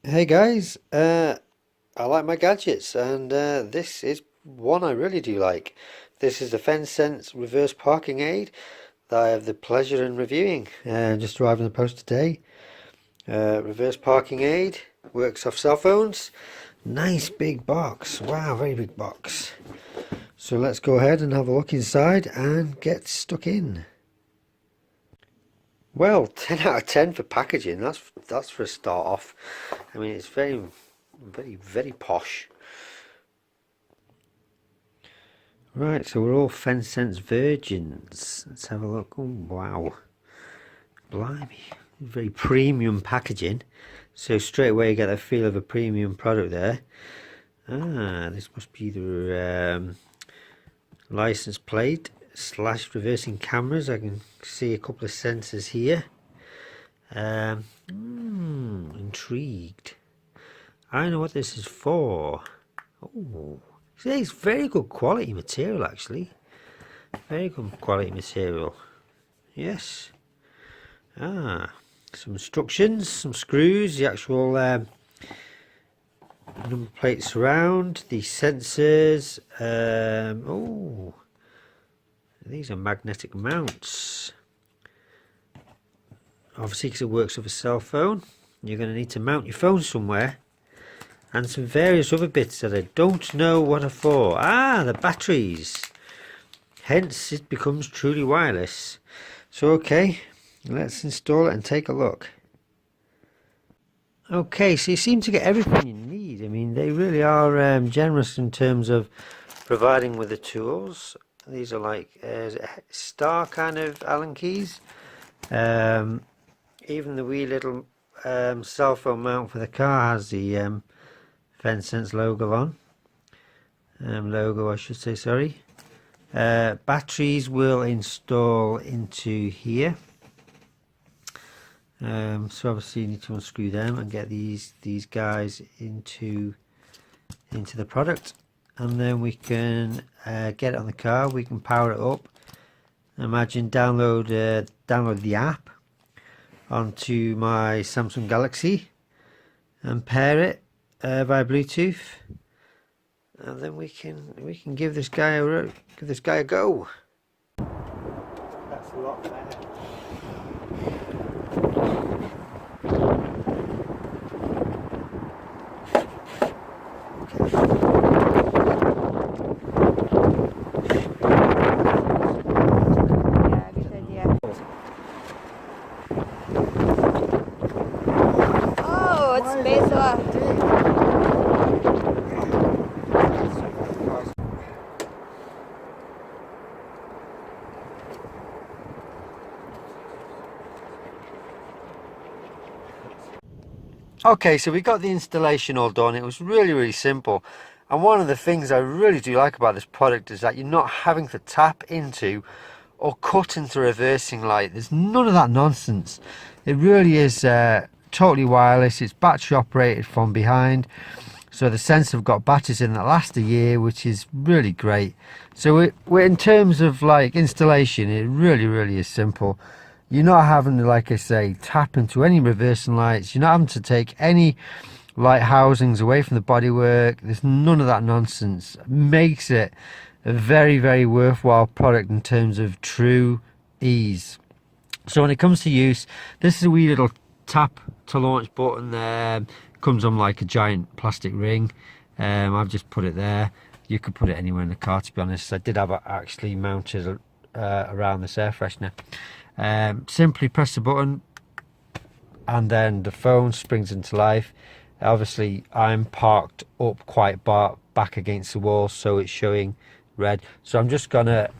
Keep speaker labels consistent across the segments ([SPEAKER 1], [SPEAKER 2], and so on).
[SPEAKER 1] Hey guys, I like my gadgets, and this is one I really do like. This is the FenSens reverse parking aid that I have the pleasure in reviewing. Just arrived in the post today. Reverse parking aid works off cell phones. Nice big box. Wow, very big box. So let's go ahead and have a look inside and get stuck in. Well, 10 out of 10 for packaging. That's for a start off. I mean, it's very posh. Right, so we're all FenSens virgins. Let's have a look. Oh, wow. Blimey. Very premium packaging. So straight away you get the feel of a premium product there. Ah, this must be the license plate / reversing cameras. I can see a couple of sensors here. Intrigued. I know what this is for. Oh, it's very good quality material, actually. Very good quality material. Yes. Some instructions, some screws, the actual number plates around, the sensors. Oh, these are magnetic mounts. Obviously, because it works with a cell phone, you're going to need to mount your phone somewhere. And some various other bits that I don't know what are for. Ah, the batteries. Hence, it becomes truly wireless. So, okay, let's install it and take a look. Okay, so you seem to get everything you need. I mean, they really are generous in terms of providing with the tools. These are like star kind of Allen keys. Even the wee little cell phone mount for the car has the FenSens logo on. Logo, I should say, sorry. Batteries will install into here. So obviously you need to unscrew them and get these guys into the product, and then we can get it on the car. We can power it up. Imagine download the app onto my Samsung Galaxy and pair it via Bluetooth, and then we can give this guy a go. That's a lot better.
[SPEAKER 2] Yeah, good idea. Oh, it's better.
[SPEAKER 1] Okay, so we got the installation all done. It was really simple, and one of the things I really do like about this product is that you're not having to tap into or cut into reversing light. There's none of that nonsense. It really is totally wireless. It's battery operated from behind, so the sensor have got batteries in that last a year, which is really great. So we're in terms of like installation, it really is simple. You're not having to, like I say, tap into any reversing lights. You're not having to take any light housings away from the bodywork. There's none of that nonsense. It makes it a very worthwhile product in terms of true ease. So when it comes to use, this is a wee little tap to launch button there. Comes on like a giant plastic ring. I've just put it there. You could put it anywhere in the car, to be honest. I did have it actually mounted around this air freshener. Simply press the button and then the phone springs into life. Obviously I'm parked up quite back against the wall, so it's showing red. So I'm just gonna,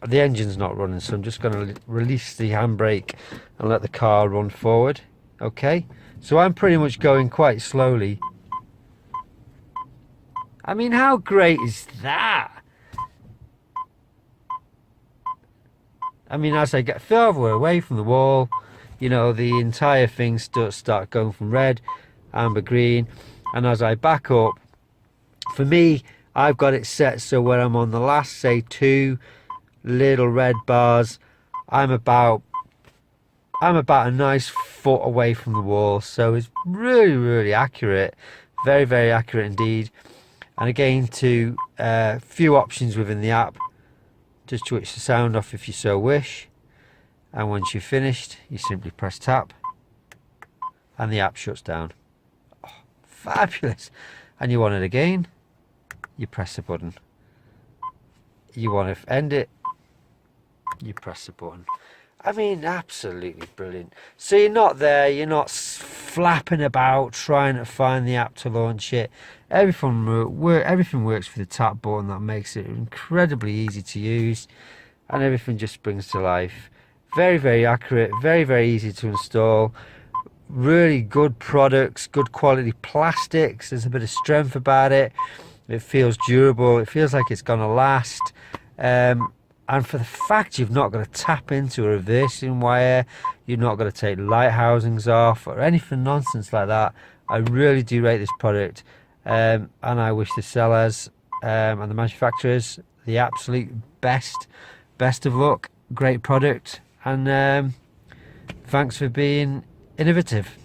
[SPEAKER 1] the engine's not running, so I'm just gonna release the handbrake and let the car run forward. Okay, so I'm pretty much going quite slowly. I mean, how great is that? I mean, as I get further away from the wall, you know, the entire thing start going from red, amber, green, and as I back up, for me, I've got it set so when I'm on the last, say, 2 little red bars, I'm about I'm about a nice foot away from the wall, so it's really accurate, very accurate indeed. And again, to few options within the app. Just switch the sound off if you so wish, and once you've finished, you simply press tap and the app shuts down. Oh, fabulous. And you want it again, you press the button. You want to end it, you press the button. I mean, absolutely brilliant. So you're not there, you're not flapping about trying to find the app to launch it. Everything works with the tap button. That makes it incredibly easy to use, and everything just springs to life. Very accurate, very easy to install. Really good products, good quality plastics. There's a bit of strength about it. It feels durable, it feels like it's gonna last. And for the fact you've not got to tap into a reversing wire, you're not going to take light housings off or anything nonsense like that, I really do rate this product. And I wish the sellers and the manufacturers the absolute best of luck. Great product, and thanks for being innovative.